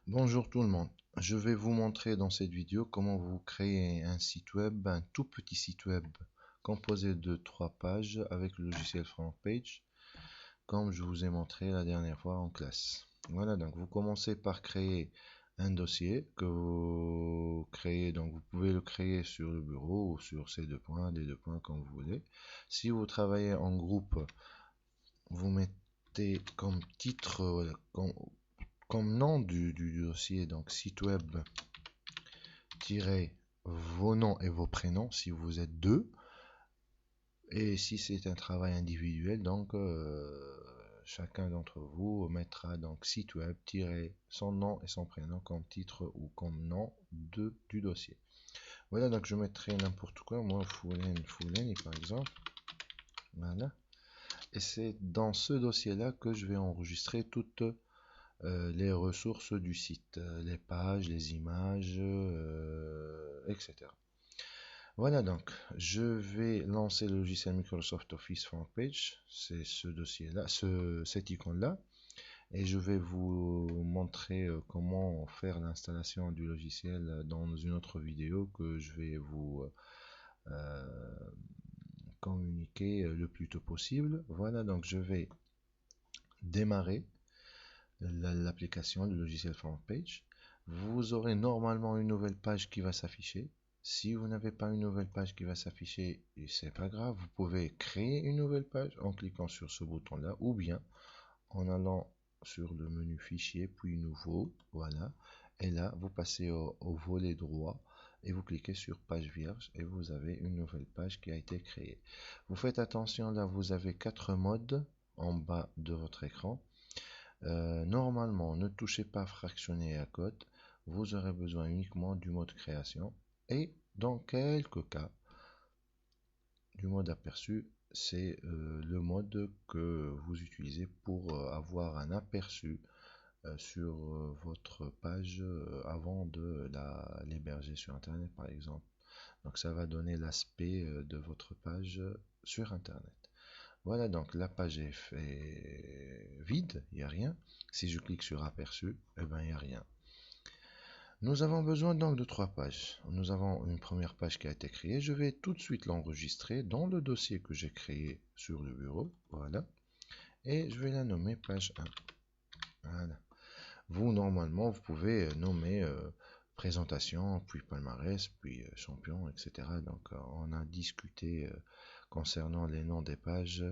Bonjour tout le monde. Je vais vous montrer dans cette vidéo comment vous créez un site web, un tout petit site web composé de 3 pages avec le logiciel FrontPage, comme je vous ai montré la dernière fois en classe. Voilà, donc vous commencez par créer un dossier que vous créez, donc vous pouvez le créer sur le bureau ou sur ces deux points, les deux points comme vous voulez. Si vous travaillez en groupe, vous mettez comme titre, comme nom du dossier, donc site web vos noms et vos prénoms si vous êtes deux. Et si c'est un travail individuel, donc chacun d'entre vous mettra donc site web son nom et son prénom comme titre ou comme nom du dossier. Voilà, donc je mettrai n'importe quoi, moi Fouleni par exemple. Voilà. Et c'est dans ce dossier-là que je vais enregistrer toutes les ressources du site, les pages, les images, etc. Voilà, donc je vais lancer le logiciel Microsoft Office FrontPage, c'est ce dossier-là, cette icône-là, et je vais vous montrer comment faire l'installation du logiciel dans une autre vidéo que je vais vous euh, communiquer le plus tôt possible. Voilà, donc je vais démarrer l'application, le logiciel FrontPage. Vous aurez normalement une nouvelle page qui va s'afficher. Si vous n'avez pas une nouvelle page qui va s'afficher, c'est pas grave, vous pouvez créer une nouvelle page en cliquant sur ce bouton-là ou bien en allant sur le menu fichier puis nouveau, voilà. Et là, vous passez au volet droit et vous cliquez sur page vierge et vous avez une nouvelle page qui a été créée. Vous faites attention, là vous avez 4 modes en bas de votre écran. Normalement, ne touchez pas fractionner à code. Vous aurez besoin uniquement du mode création. Et dans quelques cas, du mode aperçu, c'est le mode que vous utilisez pour avoir un aperçu sur votre page avant de l'héberger sur Internet, par exemple. Donc ça va donner l'aspect de votre page sur Internet. Voilà, donc la page est vide, il n'y a rien. Si je clique sur aperçu, eh ben, il n'y a rien. Nous avons besoin donc de 3 pages. Nous avons une première page qui a été créée. Je vais tout de suite l'enregistrer dans le dossier que j'ai créé sur le bureau. Voilà. Et je vais la nommer page 1. Voilà. Vous, normalement, vous pouvez nommer présentation, puis palmarès, puis champion, etc. Donc, on a discuté concernant les noms des pages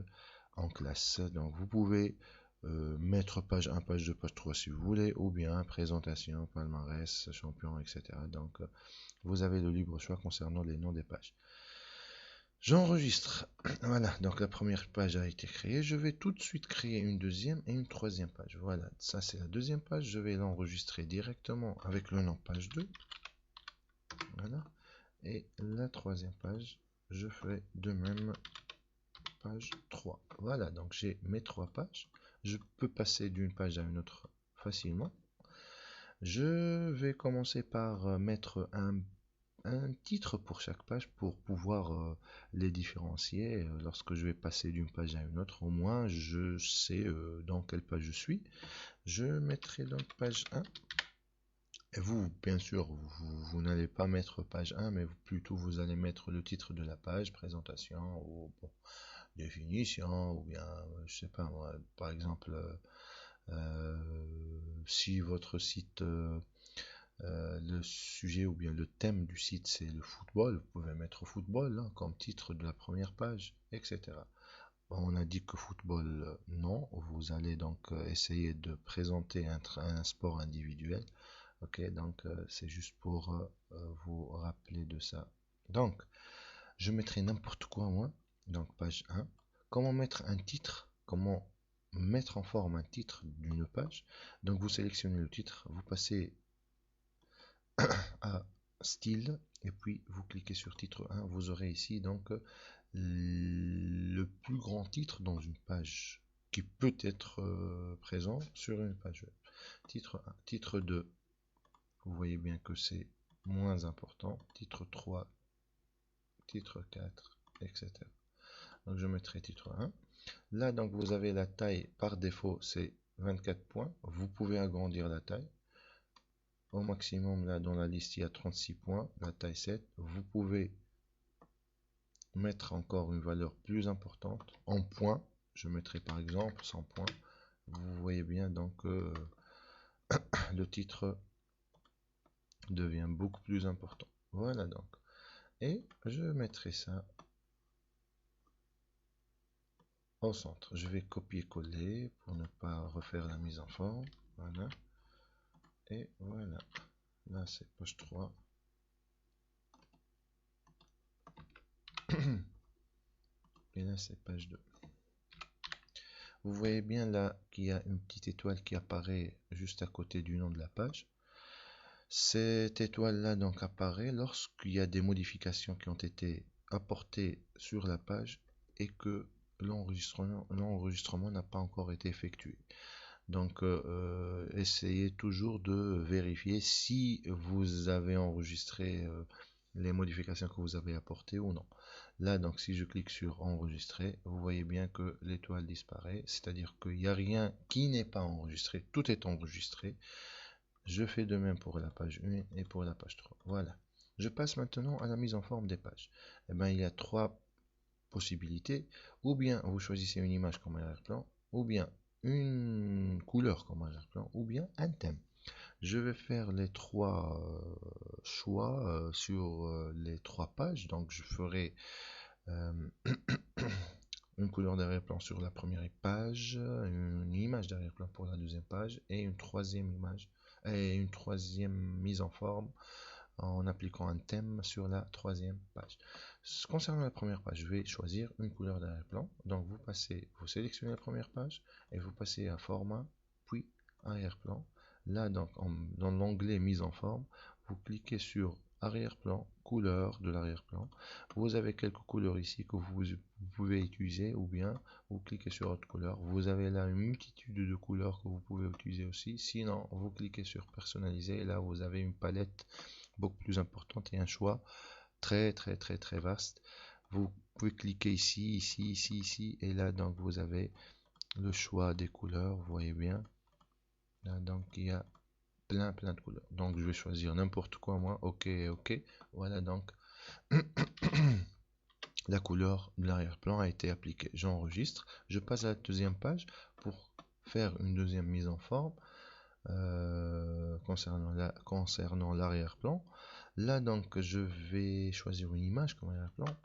en classe. Donc, vous pouvez mettre page 1, page 2, page 3 si vous voulez, ou bien présentation, palmarès, champion, etc. Donc, vous avez le libre choix concernant les noms des pages. J'enregistre. Voilà, donc la première page a été créée. Je vais tout de suite créer une deuxième et une troisième page. Voilà, ça c'est la deuxième page. Je vais l'enregistrer directement avec le nom page 2. Voilà. Et la troisième page, je ferai de même page 3. Voilà, donc j'ai mes 3 pages. Je peux passer d'une page à une autre facilement. Je vais commencer par mettre un titre pour chaque page pour pouvoir les différencier lorsque je vais passer d'une page à une autre. Au moins, je sais dans quelle page je suis. Je mettrai donc page 1. Et vous, bien sûr, vous n'allez pas mettre page 1, mais plutôt vous allez mettre le titre de la page, présentation, ou bon, définition, ou bien, je sais pas moi, par exemple, si votre site le sujet ou bien le thème du site c'est le football, vous pouvez mettre football hein, comme titre de la première page, etc. On a dit que football, non. Vous allez donc essayer de présenter un sport individuel. Ok, donc c'est juste pour vous rappeler de ça. Donc, je mettrai n'importe quoi moi. Donc, page 1. Comment mettre un titre? Comment mettre en forme un titre d'une page? Donc, vous sélectionnez le titre, vous passez à style et puis vous cliquez sur titre 1. Vous aurez ici donc le plus grand titre dans une page qui peut être présent sur une page web. Titre 1, titre 2, vous voyez bien que c'est moins important. Titre 3, titre 4, etc. Donc je mettrai titre 1. Là donc vous avez la taille par défaut, c'est 24 points. Vous pouvez agrandir la taille. au maximum là dans la liste il y a 36 points, la taille 7. Vous pouvez mettre encore une valeur plus importante en points. Je mettrai par exemple 100 points. Vous voyez bien donc le titre devient beaucoup plus important. Voilà donc. Et je mettrai ça au centre. Je vais copier-coller pour ne pas refaire la mise en forme. Voilà. Et voilà. Là c'est page 3. Et là c'est page 2. Vous voyez bien là qu'il y a une petite étoile qui apparaît juste à côté du nom de la page. Cette étoile là donc apparaît lorsqu'il y a des modifications qui ont été apportées sur la page et que l'enregistrement n'a pas encore été effectué. Donc essayez toujours de vérifier si vous avez enregistré les modifications que vous avez apportées ou non. Là donc si je clique sur enregistrer, vous voyez bien que l'étoile disparaît, c'est-à-dire qu'il n'y a rien qui n'est pas enregistré, tout est enregistré. Je fais de même pour la page 1 et pour la page 3. Voilà. Je passe maintenant à la mise en forme des pages. Eh bien, il y a trois possibilités. Ou bien vous choisissez une image comme arrière-plan, ou bien une couleur comme arrière-plan, ou bien un thème. Je vais faire les trois choix sur les trois pages. Donc, je ferai une couleur d'arrière-plan sur la première page, une image d'arrière-plan pour la deuxième page et une troisième image et une troisième mise en forme en appliquant un thème sur la troisième page. Concernant la première page, je vais choisir une couleur d'arrière-plan. Donc vous sélectionnez la première page et vous passez à format, puis arrière-plan. Là, donc, dans l'onglet mise en forme, vous cliquez sur arrière-plan, couleur de l'arrière-plan. Vous avez quelques couleurs ici que vous pouvez utiliser, ou bien vous cliquez sur autre couleur. Vous avez là une multitude de couleurs que vous pouvez utiliser aussi. Sinon, vous cliquez sur personnaliser et là vous avez une palette beaucoup plus importante et un choix très vaste. Vous pouvez cliquer ici, ici et là donc vous avez le choix des couleurs. Vous voyez bien là, donc il y a plein de couleurs. Donc je vais choisir n'importe quoi moi. Ok. Voilà donc la couleur de l'arrière-plan a été appliquée. J'enregistre. Je passe à la deuxième page pour faire une deuxième mise en forme concernant l'arrière-plan. Là donc je vais choisir une image comme arrière-plan.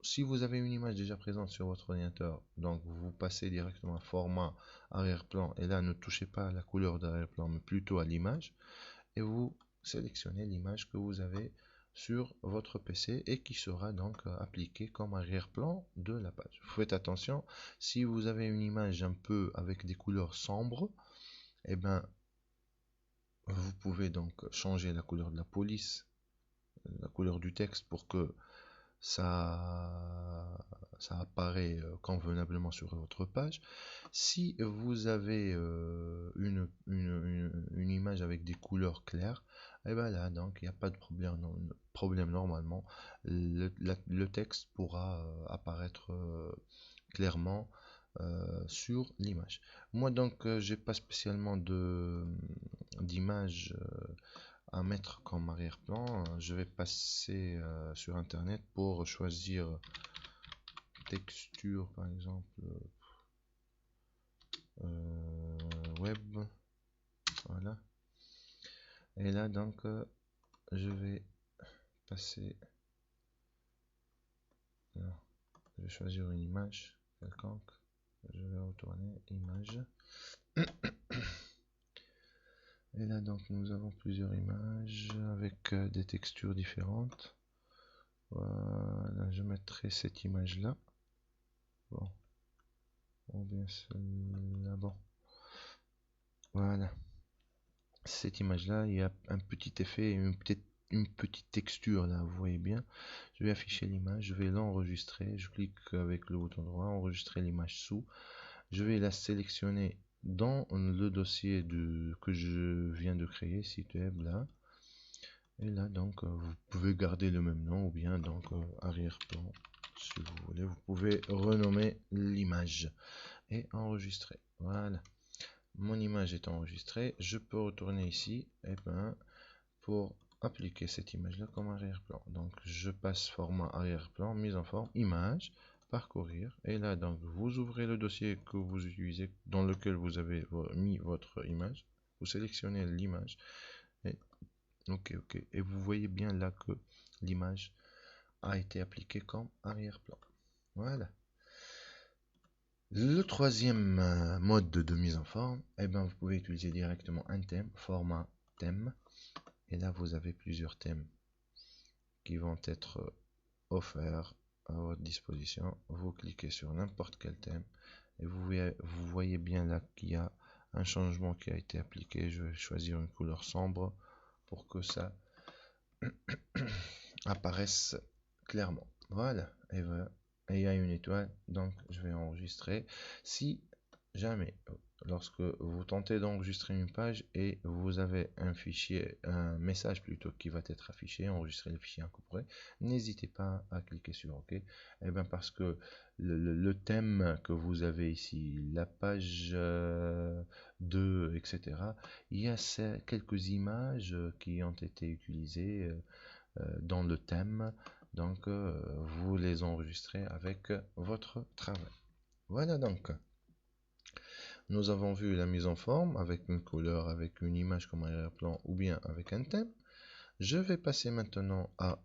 Si vous avez une image déjà présente sur votre ordinateur, donc vous passez directement à format arrière-plan et là ne touchez pas à la couleur d'arrière-plan mais plutôt à l'image et vous sélectionnez l'image que vous avez sur votre PC et qui sera donc appliquée comme arrière-plan de la page. Faites attention, si vous avez une image un peu avec des couleurs sombres, et ben vous pouvez donc changer la couleur de la police, la couleur du texte pour que ça apparaît convenablement sur votre page. Si vous avez une image avec des couleurs claires, et bien là donc il n'y a pas de problème normalement. Le texte pourra apparaître clairement sur l'image. Moi donc j'ai pas spécialement d'image à mettre comme arrière-plan. Je vais passer sur internet pour choisir texture par exemple web, voilà. Et là donc je vais passer, non, je vais choisir une image quelconque. Je vais retourner image. Et là donc nous avons plusieurs images avec des textures différentes. Voilà, je mettrai cette image là. Bon, ou bien celle-là. Bon, voilà. Cette image là, il y a un petit effet, une petite texture là, vous voyez bien. Je vais afficher l'image, je vais l'enregistrer. Je clique avec le bouton droit, enregistrer l'image sous. Je vais la sélectionner dans le dossier que je viens de créer, site web là. Et là donc vous pouvez garder le même nom ou bien donc arrière-plan si vous voulez. Vous pouvez renommer l'image et enregistrer. Voilà, mon image est enregistrée. Je peux retourner ici. Et ben pour appliquer cette image là comme arrière-plan. Donc je passe format arrière-plan, mise en forme, image, parcourir, et là donc vous ouvrez le dossier que vous utilisez, dans lequel vous avez mis votre image, vous sélectionnez l'image, et ok, et vous voyez bien là que l'image a été appliquée comme arrière-plan. Voilà. Le troisième mode de mise en forme, vous pouvez utiliser directement un thème, format thème, et là vous avez plusieurs thèmes qui vont être offerts à votre disposition. Vous cliquez sur n'importe quel thème et vous voyez bien là qu'il y a un changement qui a été appliqué. Je vais choisir une couleur sombre pour que ça apparaisse clairement. Voilà, et il y a une étoile, donc je vais enregistrer. Si jamais, lorsque vous tentez d'enregistrer une page et vous avez un message plutôt qui va être affiché, enregistrer le fichier incorporé, n'hésitez pas à cliquer sur OK. Parce que le thème que vous avez ici, la page 2, etc., il y a quelques images qui ont été utilisées dans le thème, donc vous les enregistrez avec votre travail. Voilà, donc nous avons vu la mise en forme avec une couleur, avec une image comme arrière-plan ou bien avec un thème. Je vais passer maintenant à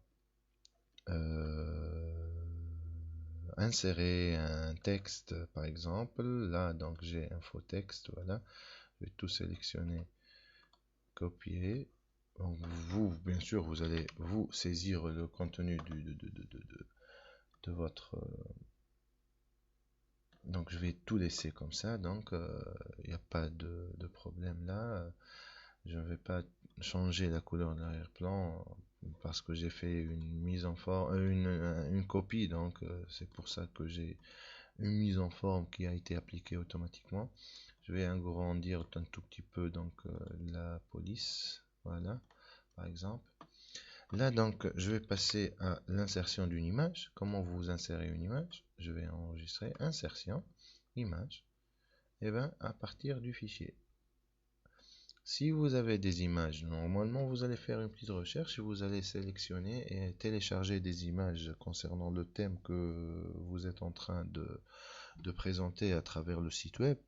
insérer un texte, par exemple. Là, donc j'ai info texte, voilà. Je vais tout sélectionner, copier. Donc vous, bien sûr, vous allez vous saisir le contenu de votre... donc je vais tout laisser comme ça, donc il n'y a pas de problème là. Je ne vais pas changer la couleur de l'arrière-plan parce que j'ai fait une mise en forme, une copie, donc c'est pour ça que j'ai une mise en forme qui a été appliquée automatiquement. Je vais agrandir un tout petit peu donc la police, voilà, par exemple. Là donc je vais passer à l'insertion d'une image. Comment vous insérez une image? Je vais enregistrer insertion, image, et bien à partir du fichier. Si vous avez des images, normalement vous allez faire une petite recherche et vous allez sélectionner et télécharger des images concernant le thème que vous êtes en train de présenter à travers le site web.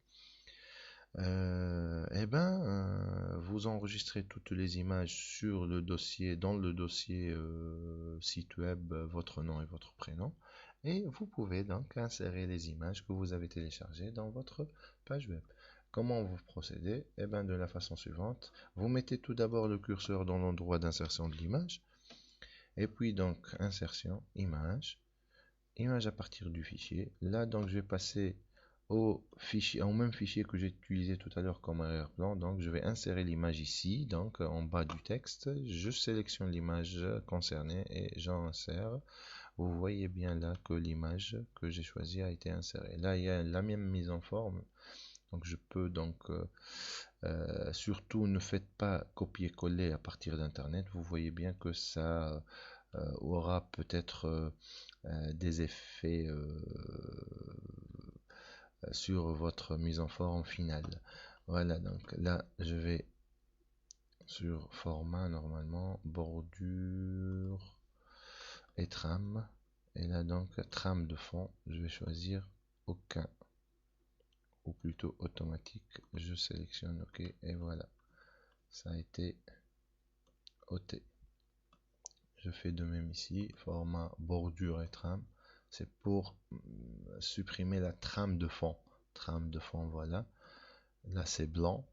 Vous enregistrez toutes les images sur le dossier, dans le dossier site web, votre nom et votre prénom, et vous pouvez donc insérer les images que vous avez téléchargées dans votre page web. Comment vous procédez? De la façon suivante, vous mettez tout d'abord le curseur dans l'endroit d'insertion de l'image, et puis donc insertion, image, image à partir du fichier. Là donc je vais passer au même fichier que j'ai utilisé tout à l'heure comme arrière-plan. Donc je vais insérer l'image ici, donc en bas du texte. Je sélectionne l'image concernée et j'insère. Vous voyez bien là que l'image que j'ai choisie a été insérée. Là il y a la même mise en forme. Donc je peux donc surtout ne faites pas copier-coller à partir d'internet. Vous voyez bien que ça aura peut-être des effets sur votre mise en forme finale. Voilà, donc là je vais sur format, normalement bordure et trame, et là donc trame de fond, je vais choisir aucun, ou plutôt automatique. Je sélectionne OK, et voilà, ça a été ôté. Je fais de même ici, format bordure et trame, c'est pour supprimer la trame de fond. Trame de fond, voilà. Là c'est blanc.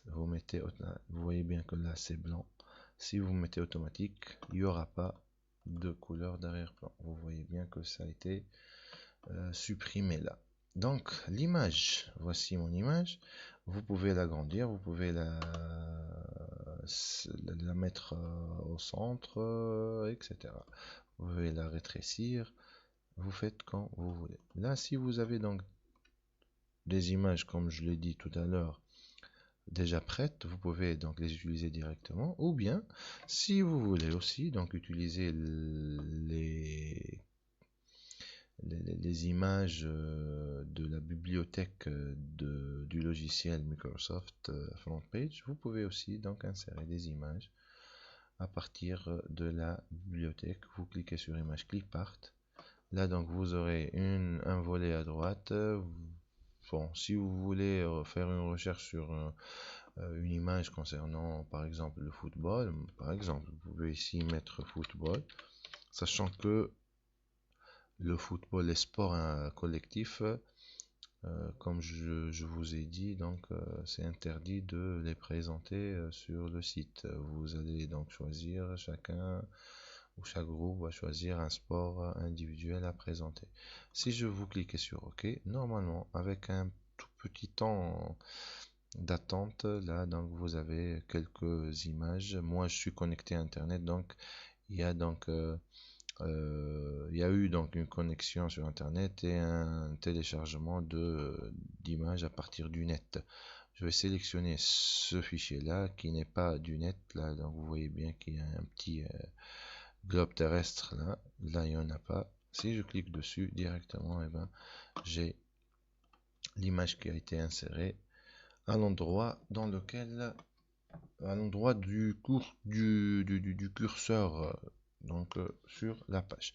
Vous voyez bien que là c'est blanc. Si vous mettez automatique, il n'y aura pas de couleur d'arrière-plan. Vous voyez bien que ça a été supprimé là. Donc l'image, voici mon image. Vous pouvez l'agrandir, vous pouvez la mettre au centre, etc. Vous pouvez la rétrécir. Vous faites quand vous voulez. Là, si vous avez donc des images, comme je l'ai dit tout à l'heure, déjà prêtes, vous pouvez donc les utiliser directement, ou bien si vous voulez aussi donc utiliser les images de la bibliothèque du logiciel Microsoft FrontPage, vous pouvez aussi donc insérer des images à partir de la bibliothèque. Vous cliquez sur image clipart. Là, donc, vous aurez un volet à droite. Bon, si vous voulez faire une recherche sur une image concernant, par exemple, le football, par exemple, vous pouvez ici mettre football, sachant que le football, les sports collectifs, comme je vous ai dit, donc c'est interdit de les présenter sur le site. Vous allez donc choisir chacun ou chaque groupe va choisir un sport individuel à présenter. Si je vous cliquez sur OK, normalement avec un tout petit temps d'attente, là donc vous avez quelques images. Moi je suis connecté à Internet, donc il y a donc il y a eu donc une connexion sur Internet et un téléchargement d'images à partir du net. Je vais sélectionner ce fichier-là qui n'est pas du net. Là, donc vous voyez bien qu'il y a un petit globe terrestre là. Là, il n'y en a pas. Si je clique dessus directement, eh ben, j'ai l'image qui a été insérée à l'endroit dans lequel, à l'endroit du curseur sur la page.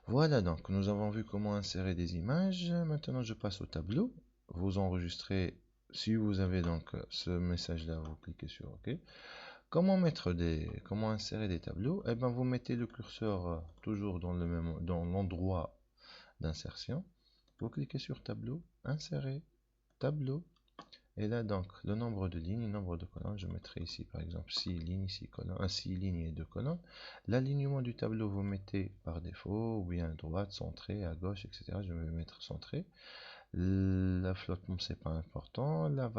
Voilà, donc nous avons vu comment insérer des images. Maintenant, je passe au tableau. Vous enregistrez, si vous avez donc ce message-là, vous cliquez sur OK. Comment insérer des tableaux? Eh ben, vous mettez le curseur toujours dans l'endroit d'insertion. Vous cliquez sur tableau, insérer, tableau. Et là, donc, le nombre de lignes, le nombre de colonnes, je mettrai ici, par exemple, 6 lignes, 6 colonnes, 6 lignes et 2 colonnes. L'alignement du tableau, vous mettez par défaut, ou bien à droite, centré, à gauche, etc. Je vais mettre centré. La flottement, c'est pas important. La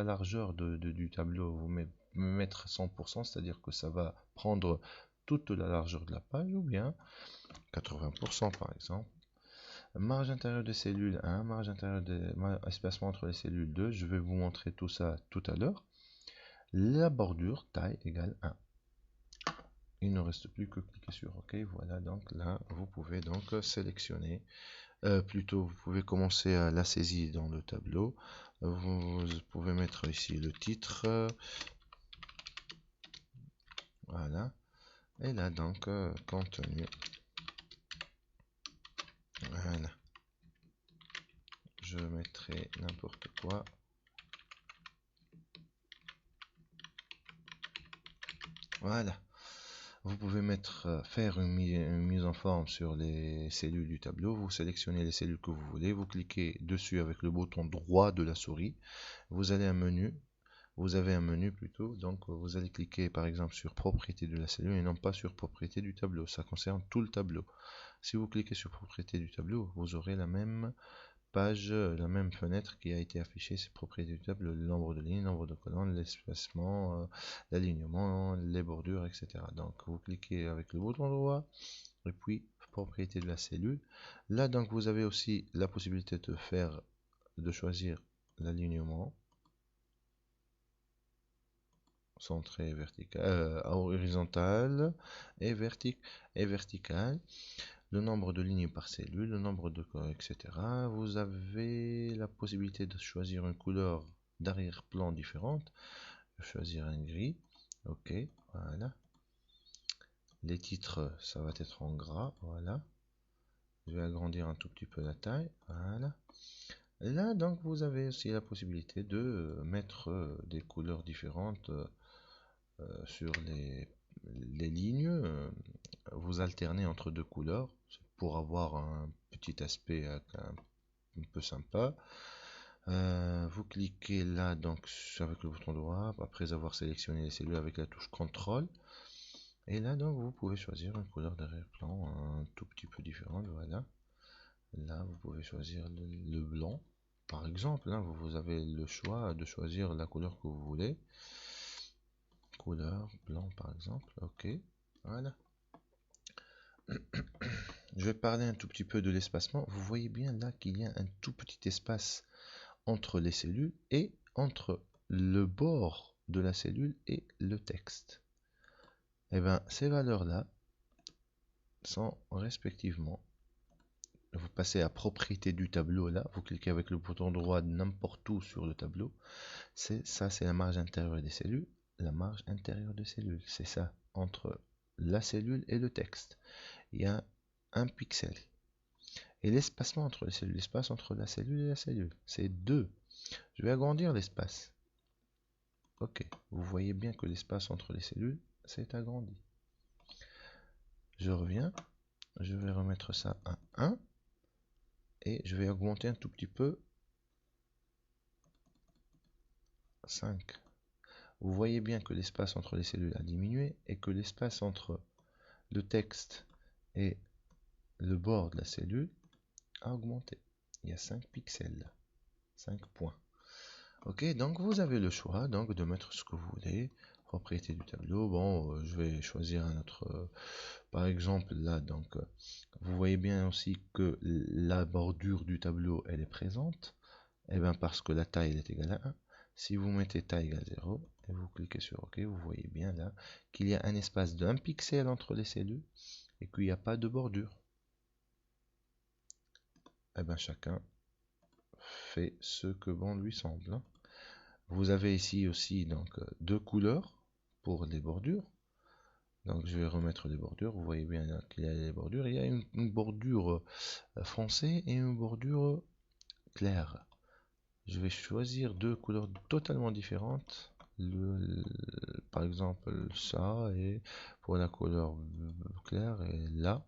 largeur du tableau, vous mettre 100%, c'est-à-dire que ça va prendre toute la largeur de la page, ou bien 80% par exemple. Marge intérieure des cellules 1, marge intérieure espacement entre les cellules 2, je vais vous montrer tout ça tout à l'heure. La bordure, taille égale 1. Il ne reste plus que cliquer sur OK. Voilà, donc là, vous pouvez donc sélectionner. Plutôt, vous pouvez commencer à la saisie dans le tableau. Vous pouvez mettre ici le titre. Voilà. Et là, donc, contenu. Voilà. Je mettrai n'importe quoi. Voilà. Vous pouvez faire une mise en forme sur les cellules du tableau. Vous sélectionnez les cellules que vous voulez. Vous cliquez dessus avec le bouton droit de la souris. Vous avez un menu. Plutôt. Donc vous allez cliquer par exemple sur propriété de la cellule et non pas sur propriété du tableau. Ça concerne tout le tableau. Si vous cliquez sur propriété du tableau, vous aurez la même page, la même fenêtre qui a été affichée, c'est propriété du tableau, le nombre de lignes, le nombre de colonnes, l'espacement, l'alignement, les bordures, etc. Donc vous cliquez avec le bouton droit et puis propriété de la cellule. Là donc vous avez aussi la possibilité de choisir l'alignement centré vertical, horizontal et vertical. Le nombre de lignes par cellule, le nombre de corps, etc. Vous avez la possibilité de choisir une couleur d'arrière-plan différente. Je vais choisir un gris. OK, voilà. Les titres, ça va être en gras. Voilà. Je vais agrandir un tout petit peu la taille. Voilà. Et là, donc, vous avez aussi la possibilité de mettre des couleurs différentes sur les lignes. Vous alternez entre deux couleurs pour avoir un petit aspect un peu sympa. Vous cliquez là donc avec le bouton droit après avoir sélectionné les cellules avec la touche CTRL et là donc vous pouvez choisir une couleur d'arrière-plan un tout petit peu différente. Voilà, là vous pouvez choisir le blanc par exemple. Là vous avez le choix de choisir la couleur que vous voulez, couleur blanc par exemple. OK, voilà. Je vais parler un tout petit peu de l'espacement. Vous voyez bien là qu'il y a un tout petit espace entre les cellules et entre le bord de la cellule et le texte. Et bien ces valeurs-là sont respectivement, vous passez à propriété du tableau là, vous cliquez avec le bouton droit n'importe où sur le tableau, c'est la marge intérieure des cellules. la marge intérieure de cellule. C'est ça, entre la cellule et le texte. Il y a un pixel. Et l'espacement entre les cellules, l'espace entre la cellule et la cellule, c'est 2. Je vais agrandir l'espace. Ok, vous voyez bien que l'espace entre les cellules s'est agrandi. Je reviens, je vais remettre ça à 1 et je vais augmenter un tout petit peu 5. Vous voyez bien que l'espace entre les cellules a diminué et que l'espace entre le texte et le bord de la cellule a augmenté. Il y a 5 pixels là, 5 points. Ok, donc vous avez le choix donc de mettre ce que vous voulez. Propriété du tableau, bon, je vais choisir un autre, par exemple là, donc vous voyez bien aussi que la bordure du tableau elle est présente, et bien parce que la taille elle est égale à 1. Si vous mettez taille égale 0 et vous cliquez sur OK, vous voyez bien là qu'il y a un espace d'1 pixel entre les cellules et qu'il n'y a pas de bordure. Et bien chacun fait ce que bon lui semble, hein. Vous avez ici aussi donc deux couleurs pour les bordures. Donc je vais remettre les bordures. Vous voyez bien qu'il y a les bordures. Il y a une bordure foncée et une bordure claire. Je vais choisir deux couleurs totalement différentes. Par exemple ça et pour la couleur claire et là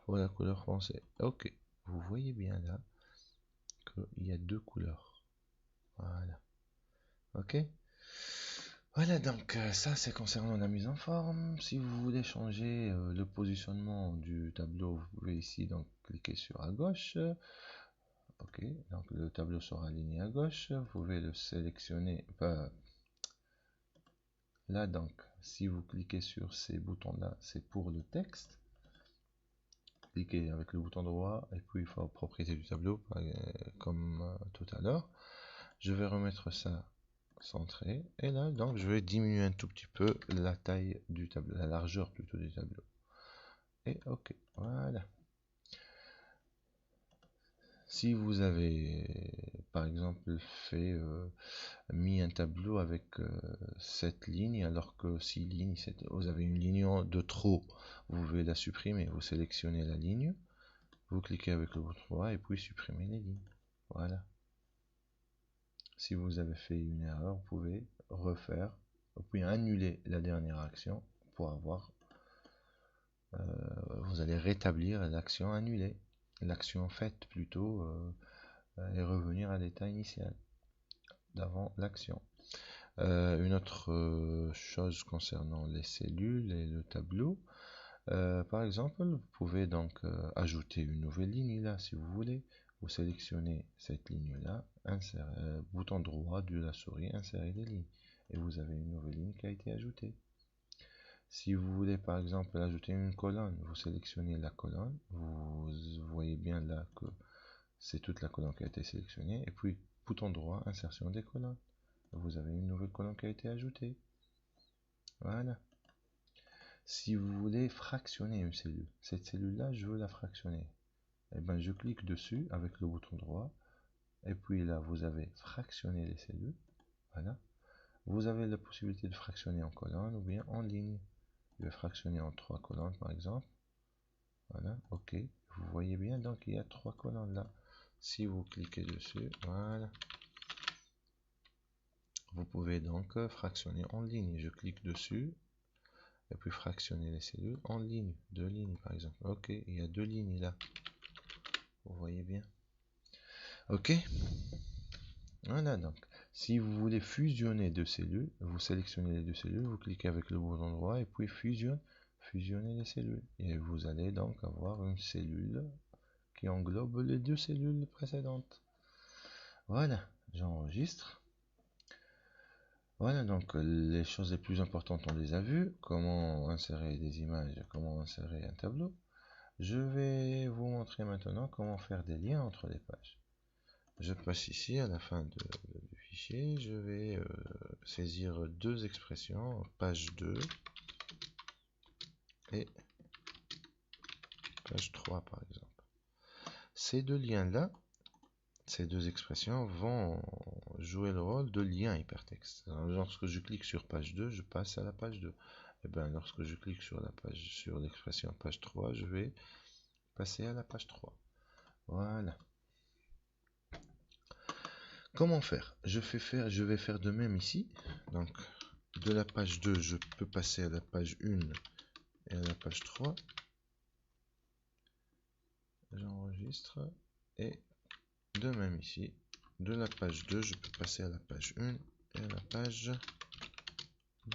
pour la couleur foncée. Ok, vous voyez bien là qu'il y a deux couleurs. Voilà. Ok. Voilà, donc ça c'est concernant la mise en forme. Si vous voulez changer le positionnement du tableau, vous pouvez ici donc cliquer sur à gauche. Ok, donc le tableau sera aligné à gauche. Vous pouvez le sélectionner. Là donc, si vous cliquez sur ces boutons là, c'est pour le texte. Cliquez avec le bouton droit et puis il faut propriété du tableau comme tout à l'heure. Je vais remettre ça centré et là donc je vais diminuer un tout petit peu la taille du tableau, la largeur plutôt du tableau. Et ok, voilà. Si vous avez par exemple fait mis un tableau avec 7 lignes alors que 6 lignes, vous avez une ligne de trop, vous pouvez la supprimer, vous sélectionnez la ligne, vous cliquez avec le bouton droit et puis supprimez les lignes. Voilà. Si vous avez fait une erreur, vous pouvez refaire, vous pouvez annuler la dernière action pour avoir, vous allez rétablir l'action annulée, l'action faite plutôt, et revenir à l'état initial d'avant l'action. Une autre chose concernant les cellules et le tableau, par exemple, vous pouvez donc ajouter une nouvelle ligne là si vous voulez. Vous sélectionnez cette ligne là, bouton droit de la souris, insérer les lignes et vous avez une nouvelle ligne qui a été ajoutée. Si vous voulez par exemple ajouter une colonne, vous sélectionnez la colonne, vous voyez bien là que c'est toute la colonne qui a été sélectionnée et puis bouton droit, insertion des colonnes. Vous avez une nouvelle colonne qui a été ajoutée. Voilà. Si vous voulez fractionner une cellule, cette cellule-là, je veux la fractionner. Et ben, je clique dessus avec le bouton droit. Et puis là, vous avez fractionné les cellules. Voilà. Vous avez la possibilité de fractionner en colonne ou bien en ligne. Je vais fractionner en 3 colonnes par exemple. Voilà, ok. Vous voyez bien, donc il y a 3 colonnes là. Si vous cliquez dessus, voilà. Vous pouvez donc fractionner en ligne. Je clique dessus. Et puis fractionner les cellules en ligne. 2 lignes par exemple. Ok, il y a 2 lignes là. Vous voyez bien. Ok. Voilà donc. Si vous voulez fusionner deux cellules, vous sélectionnez les deux cellules, vous cliquez avec le bouton droit et puis fusionnez les cellules. Et vous allez donc avoir une cellule qui englobe les deux cellules précédentes. Voilà, j'enregistre. Voilà donc les choses les plus importantes on les a vues. Comment insérer des images, comment insérer un tableau. Je vais vous montrer maintenant comment faire des liens entre les pages. Je passe ici à la fin du fichier, je vais saisir deux expressions, page 2 et page 3 par exemple. Ces deux liens là, ces deux expressions vont jouer le rôle de lien hypertexte. Alors, lorsque je clique sur page 2, je passe à la page 2. Et bien, lorsque je clique sur la page, sur l'expression page 3, je vais passer à la page 3. Voilà. Comment faire? Je vais faire de même ici. Donc, de la page 2, je peux passer à la page 1 et à la page 3. J'enregistre. Et de même ici, de la page 2, je peux passer à la page 1 et à la page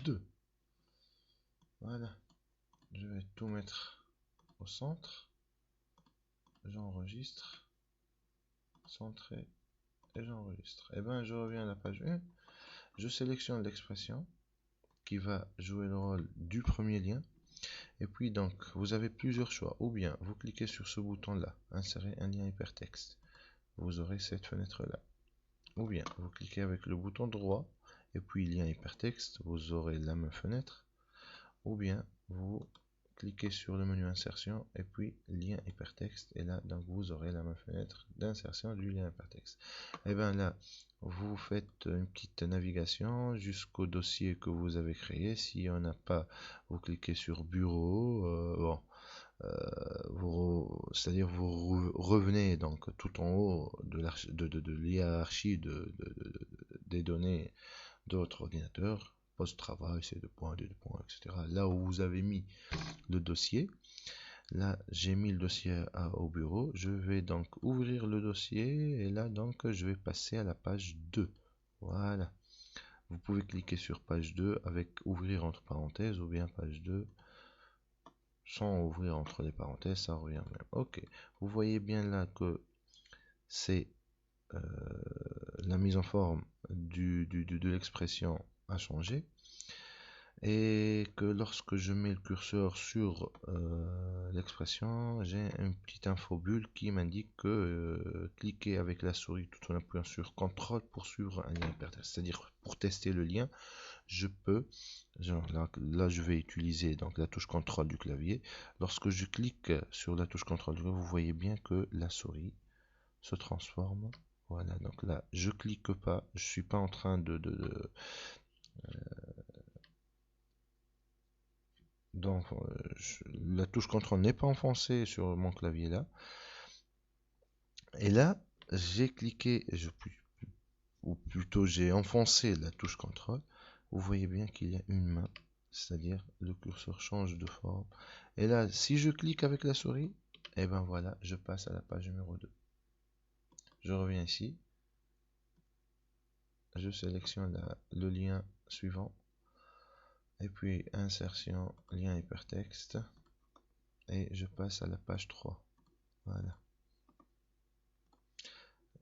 2. Voilà. Je vais tout mettre au centre. J'enregistre. Centré. Et j'enregistre. Et bien, je reviens à la page 1. Je sélectionne l'expression qui va jouer le rôle du premier lien. Et puis donc, vous avez plusieurs choix. Ou bien, vous cliquez sur ce bouton-là, insérer un lien hypertexte. Vous aurez cette fenêtre-là. Ou bien, vous cliquez avec le bouton droit, et puis lien hypertexte, vous aurez la même fenêtre. Ou bien, vous cliquez sur le menu insertion, et puis lien hypertexte, et là, donc vous aurez la même fenêtre d'insertion du lien hypertexte. Et bien là, vous faites une petite navigation jusqu'au dossier que vous avez créé. Si on n'a pas, vous cliquez sur bureau. C'est-à-dire vous revenez donc tout en haut de l'hiérarchie des données de votre ordinateur, poste travail, c'est 2 points, 2 points, etc. Là où vous avez mis le dossier, là j'ai mis le dossier au bureau, je vais donc ouvrir le dossier et là donc je vais passer à la page 2. Voilà. Vous pouvez cliquer sur page 2 avec ouvrir entre parenthèses ou bien page 2 sans ouvrir entre les parenthèses, ça revient même. Ok, vous voyez bien là que c'est la mise en forme de l'expression a changé et que lorsque je mets le curseur sur l'expression, j'ai une petite infobulle qui m'indique que cliquer avec la souris tout en appuyant sur CTRL pour suivre un lien hypertexte, c'est-à-dire pour tester le lien. Je peux, genre là je vais utiliser donc la touche contrôle du clavier. Lorsque je clique sur la touche contrôle du clavier, vous voyez bien que la souris se transforme. Voilà, donc là je clique pas, je suis pas en train donc la touche contrôle n'est pas enfoncée sur mon clavier là. Et là j'ai cliqué, ou plutôt j'ai enfoncé la touche contrôle. Vous voyez bien qu'il y a une main, c'est-à-dire le curseur change de forme. Et là, si je clique avec la souris, et ben voilà, je passe à la page numéro 2. Je reviens ici, je sélectionne le lien suivant, et puis insertion, lien hypertexte, et je passe à la page 3. Voilà.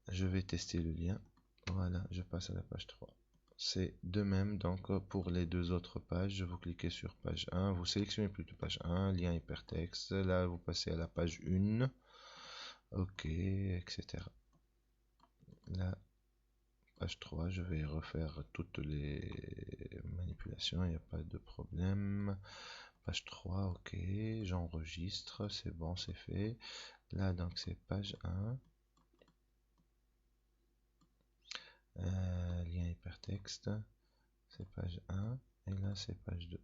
Je vais tester le lien. Voilà, je passe à la page 3. C'est de même donc pour les deux autres pages. Vous cliquez sur page 1, vous sélectionnez plutôt page 1, lien hypertexte. Là, vous passez à la page 1. Ok, etc. Là, page 3, je vais refaire toutes les manipulations, il n'y a pas de problème. Page 3, ok, j'enregistre, c'est bon, c'est fait. Là, donc, c'est page 1. Lien hypertexte, c'est page 1. Et là, c'est page 2.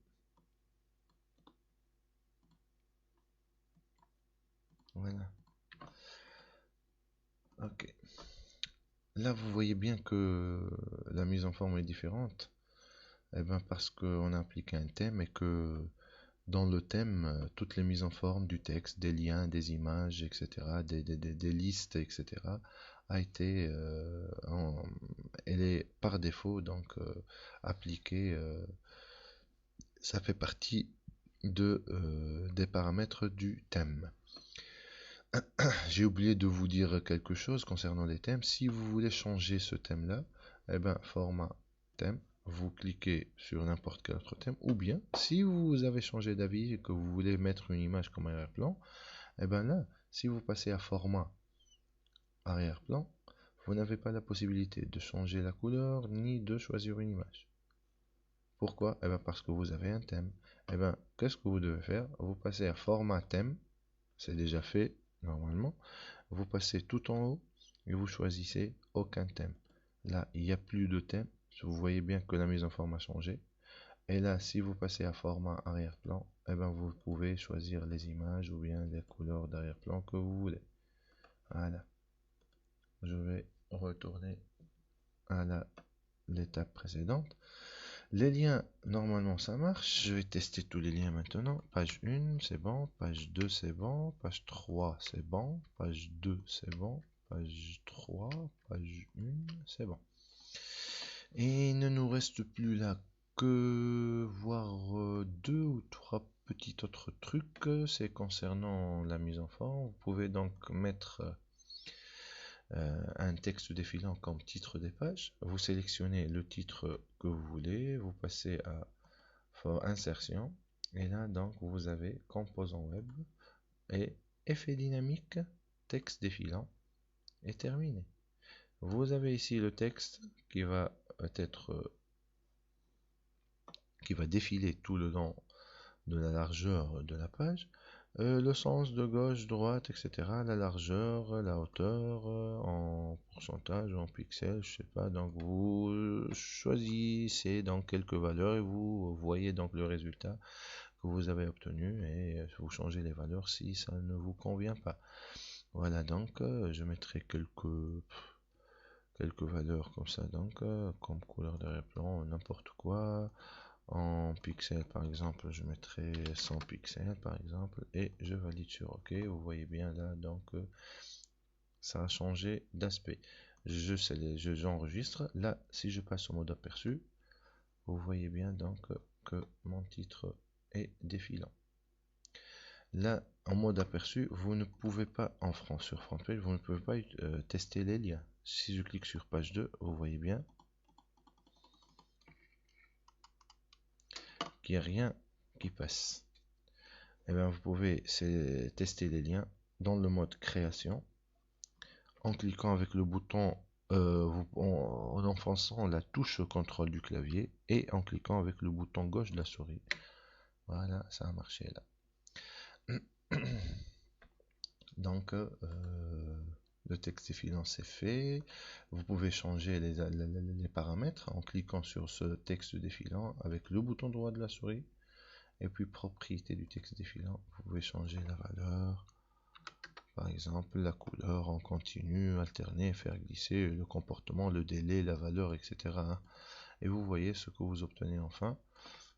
Voilà. Ok. Là, vous voyez bien que la mise en forme est différente. Eh ben parce qu'on a appliqué un thème et que dans le thème, toutes les mises en forme du texte, des liens, des images, etc., des listes, etc., a été, elle est par défaut donc appliquée. Ça fait partie des paramètres du thème. J'ai oublié de vous dire quelque chose concernant les thèmes. Si vous voulez changer ce thème-là, eh ben, format thème, vous cliquez sur n'importe quel autre thème, ou bien, si vous avez changé d'avis et que vous voulez mettre une image comme arrière-plan, eh ben là, si vous passez à format arrière-plan, vous n'avez pas la possibilité de changer la couleur ni de choisir une image. Pourquoi? Eh ben parce que vous avez un thème. Eh ben, qu'est-ce que vous devez faire? Vous passez à format thème, c'est déjà fait normalement. Vous passez tout en haut et vous choisissez aucun thème. Là, il n'y a plus de thème. Vous voyez bien que la mise en forme a changé. Et là, si vous passez à format arrière-plan, eh ben, vous pouvez choisir les images ou bien les couleurs d'arrière-plan que vous voulez. Voilà. Je vais retourner à l'étape précédente. Les liens, normalement ça marche. Je vais tester tous les liens maintenant. Page 1, c'est bon. Page 2, c'est bon. Page 3, c'est bon. Page 2, c'est bon. Page 3, page 1, c'est bon. Et il ne nous reste plus là que voir deux ou trois petits autres trucs. C'est concernant la mise en forme. Vous pouvez donc mettre un texte défilant comme titre des pages. Vous sélectionnez le titre que vous voulez. Vous passez à insertion. Et là, donc, vous avez composant web et effet dynamique, texte défilant et terminé. Vous avez ici le texte qui va qui va défiler tout le long de la largeur de la page, le sens de gauche, droite, etc., la largeur, la hauteur, en pourcentage, en pixels, je sais pas, donc vous choisissez donc quelques valeurs et vous voyez donc le résultat que vous avez obtenu et vous changez les valeurs si ça ne vous convient pas. Voilà, donc je mettrai quelques valeurs comme ça, donc comme couleur d'arrière-plan, n'importe quoi. En pixels par exemple, je mettrai 100 pixels par exemple et je valide sur OK. Vous voyez bien là, donc ça a changé d'aspect. J'enregistre. Là, si je passe au mode aperçu, vous voyez bien donc que mon titre est défilant. Là, en mode aperçu, vous ne pouvez pas, sur FrontPage, vous ne pouvez pas tester les liens. Si je clique sur page 2, vous voyez bien qu'il n'y a rien qui passe. Et bien, vous pouvez tester les liens dans le mode création en cliquant avec le bouton, en enfonçant la touche contrôle du clavier et en cliquant avec le bouton gauche de la souris. Voilà, ça a marché là. Donc, le texte défilant c'est fait. Vous pouvez changer les paramètres en cliquant sur ce texte défilant avec le bouton droit de la souris. Et puis, propriété du texte défilant, vous pouvez changer la valeur. Par exemple, la couleur en continu, alterner, faire glisser, le comportement, le délai, la valeur, etc. Et vous voyez ce que vous obtenez enfin.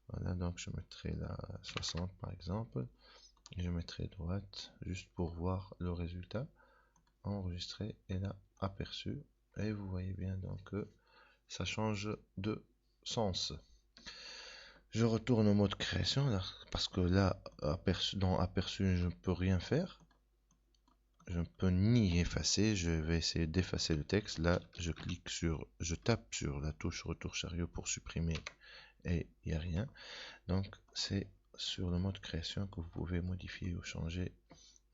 Voilà, donc je mettrai la 60 par exemple. Et je mettrai droite juste pour voir le résultat. Enregistré et là aperçu. Et vous voyez bien donc que ça change de sens. Je retourne au mode création là, parce que là, dans aperçu, je ne peux rien faire. Je ne peux ni effacer, je vais essayer d'effacer le texte. Là, je tape sur la touche retour chariot pour supprimer et il n'y a rien. Donc, c'est sur le mode création que vous pouvez modifier ou changer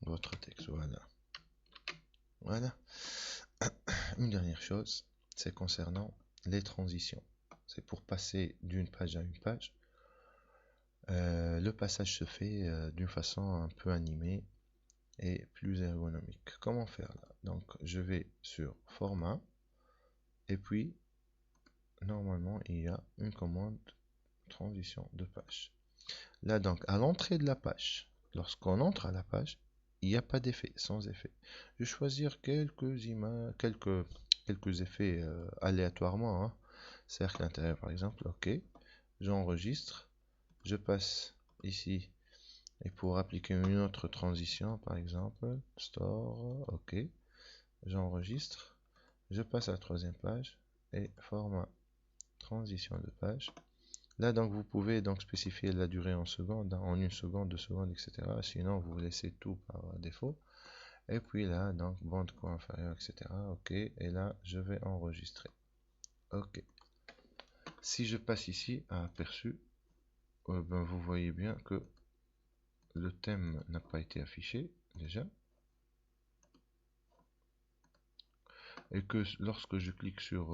votre texte. Voilà. Voilà. Une dernière chose, c'est concernant les transitions. C'est pour passer d'une page à une page. Le passage se fait d'une façon un peu animée et plus ergonomique. Comment faire là? Donc je vais sur format et puis normalement il y a une commande transition de page. Là donc à l'entrée de la page, lorsqu'on entre à la page, il n'y a pas d'effet, sans effet. Je vais choisir quelques images, quelques effets aléatoirement. Hein. Cercle intérieur par exemple, ok. J'enregistre, je passe ici et pour appliquer une autre transition, par exemple, store, ok, j'enregistre, je passe à la troisième page et format transition de page. Là, donc, vous pouvez donc spécifier la durée en secondes, hein, en 1 seconde, 2 secondes, etc. Sinon, vous laissez tout par défaut. Et puis là, donc, bande coin inférieur, etc. Ok, et là, je vais enregistrer. Ok. Si je passe ici à aperçu, ben, vous voyez bien que le thème n'a pas été affiché déjà et que lorsque je clique sur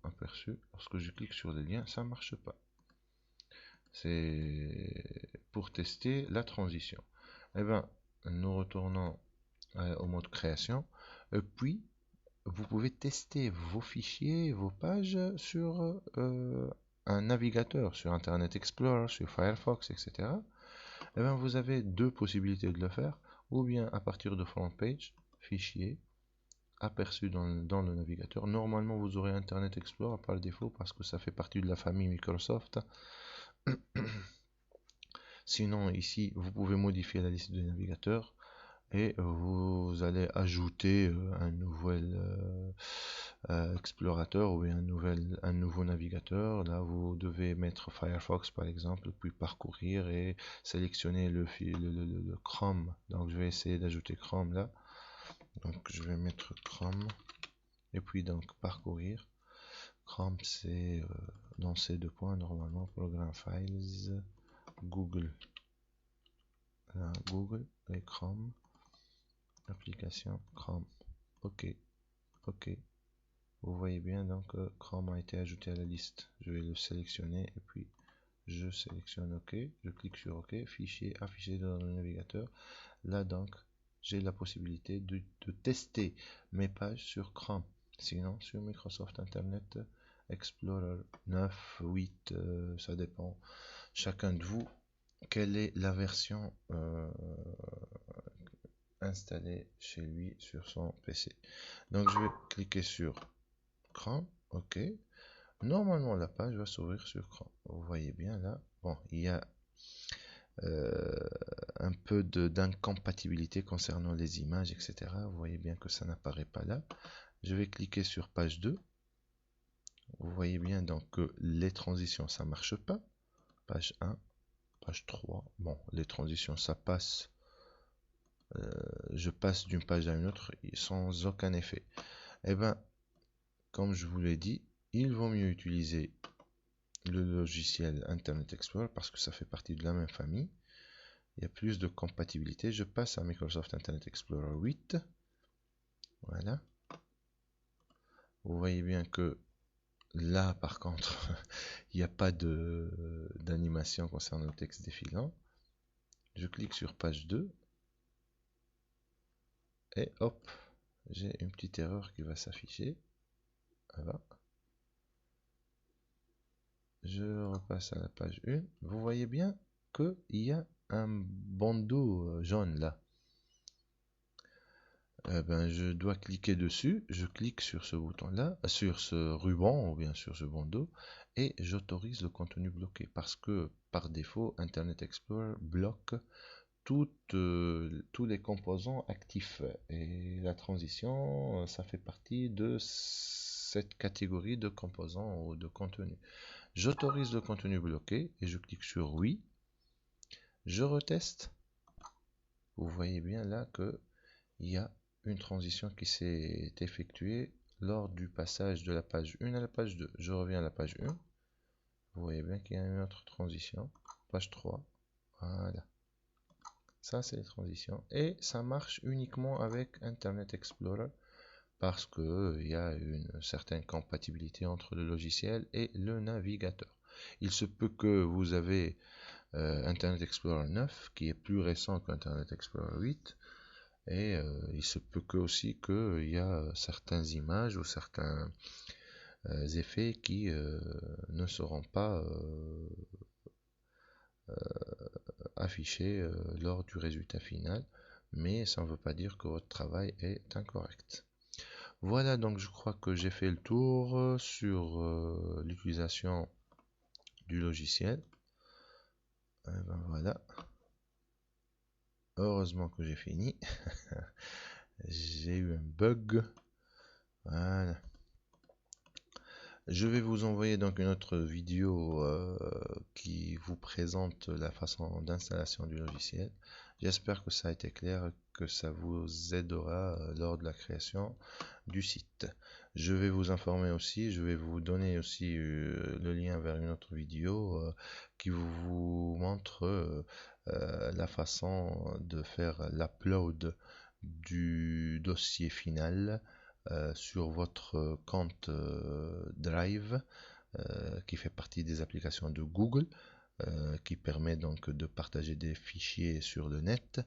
aperçu, lorsque je clique sur les liens, ça marche pas. C'est pour tester la transition. Et ben, nous retournons au mode création et puis vous pouvez tester vos fichiers, vos pages sur un navigateur, sur Internet Explorer, sur Firefox, etc. Et bien, vous avez deux possibilités de le faire, ou bien à partir de front page, fichier, aperçu dans le navigateur. Normalement, vous aurez Internet Explorer par défaut parce que ça fait partie de la famille Microsoft. Sinon, ici, vous pouvez modifier la liste des navigateurs et vous allez ajouter un nouvel explorateur ou un nouveau navigateur. Là, vous devez mettre Firefox par exemple, puis parcourir et sélectionner le Chrome. Donc, je vais essayer d'ajouter Chrome là. Donc, je vais mettre Chrome et puis donc parcourir. Chrome, c'est dans ces deux points normalement. Program Files, Google. Là, Google et Chrome. Application Chrome. OK. OK. Vous voyez bien donc Chrome a été ajouté à la liste. Je vais le sélectionner et puis je sélectionne OK. Je clique sur OK. Fichier affiché dans le navigateur. Là donc j'ai la possibilité de tester mes pages sur Chrome. Sinon sur Microsoft Internet Explorer 9, 8, ça dépend. Chacun de vous, quelle est la version installée chez lui sur son PC. Donc je vais cliquer sur Chrome, OK. Normalement la page va s'ouvrir sur Chrome. Vous voyez bien là. Bon, il y a un peu d'incompatibilité concernant les images, etc. Vous voyez bien que ça n'apparaît pas là. Je vais cliquer sur page 2. Vous voyez bien donc que les transitions ça marche pas. Page 1, page 3. Bon, les transitions ça passe. Je passe d'une page à une autre sans aucun effet. Et bien, comme je vous l'ai dit, il vaut mieux utiliser le logiciel Internet Explorer parce que ça fait partie de la même famille. Il y a plus de compatibilité. Je passe à Microsoft Internet Explorer 8. Voilà. Vous voyez bien que là, par contre, il n'y a pas d'animation concernant le texte défilant. Je clique sur page 2. Et hop, j'ai une petite erreur qui va s'afficher. Voilà. Je repasse à la page 1. Vous voyez bien qu'il y a un bandeau jaune là. Je dois cliquer dessus. Je clique sur ce bouton là, sur ce ruban ou bien sur ce bandeau et j'autorise le contenu bloqué parce que par défaut Internet Explorer bloque tous les composants actifs et la transition ça fait partie de cette catégorie de composants ou de contenu. J'autorise le contenu bloqué et je clique sur oui. Je reteste. Vous voyez bien là que il y a une transition qui s'est effectuée lors du passage de la page 1 à la page 2. Je reviens à la page 1. Vous voyez bien qu'il y a une autre transition. Page 3. Voilà. Ça, c'est les transitions. Et ça marche uniquement avec Internet Explorer parce qu'il y a une certaine compatibilité entre le logiciel et le navigateur. Il se peut que vous avez Internet Explorer 9 qui est plus récent qu'Internet Explorer 8 et il se peut que aussi qu'il y a certaines images ou certains effets qui ne seront pas affichés lors du résultat final, mais ça ne veut pas dire que votre travail est incorrect. Voilà, donc je crois que j'ai fait le tour sur l'utilisation du logiciel. Et ben voilà. Heureusement que j'ai fini. J'ai eu un bug. Voilà. Je vais vous envoyer donc une autre vidéo qui vous présente la façon d'installation du logiciel. J'espère que ça a été clair, que ça vous aidera lors de la création du site. Je vais vous informer aussi, je vais vous donner aussi le lien vers une autre vidéo qui vous montre la façon de faire l'upload du dossier final sur votre compte Drive qui fait partie des applications de Google qui permet donc de partager des fichiers sur le net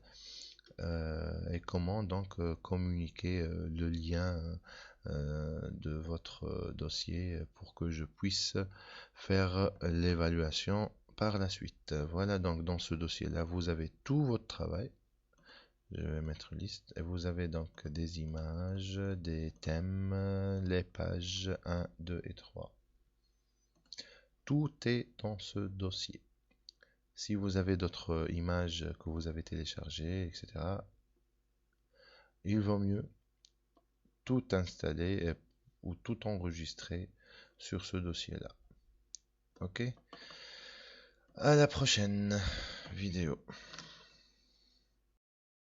et comment donc communiquer le lien de votre dossier pour que je puisse faire l'évaluation par la suite. Voilà, donc dans ce dossier-là, vous avez tout votre travail. Je vais mettre liste et vous avez donc des images, des thèmes, les pages 1, 2 et 3. Tout est dans ce dossier. Si vous avez d'autres images que vous avez téléchargées, etc., il vaut mieux tout installer ou tout enregistrer sur ce dossier-là. Ok? À la prochaine vidéo.